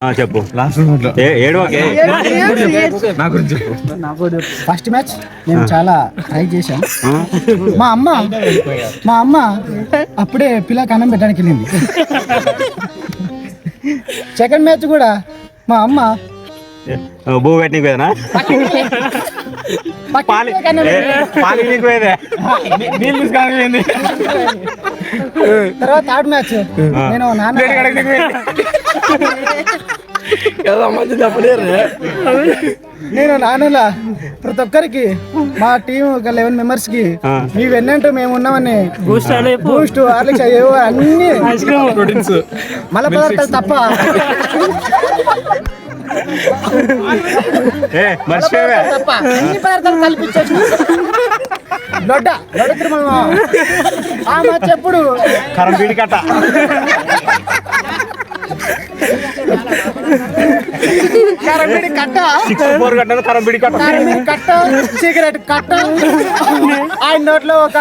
చెప్పు ఏడు నా గురించి చెప్పు. ఫస్ట్ మ్యాచ్ నేను చాలా ట్రై చేశాను. మా అమ్మ అప్పుడే పిల్లకి అన్నం పెట్టడానికి వెళ్ళింది. సెకండ్ మ్యాచ్ కూడా మా అమ్మ భూ పెట్టినకి పోయేనా తర్వాత థర్డ్ మ్యాచ్ నేను నాన్నలా ప్రతి ఒక్కరికి మా టీం ఒక 11 మెంబర్స్ కి మీ వెన్నంటూ మేము ఉన్నామని బూస్ట్ హార్లిక్స్ అయ్యేవో అన్ని మల పదార్థాలు తప్ప అన్ని పదార్థాలు కల్పించేసి లొడ్డ తిరుమల ఆ మ్యాచ్ ఎప్పుడు కరంబీడి కట్ట కరంబీడి కట్ట సిగరెట్ కట్ట ఆయన నోట్లో ఒక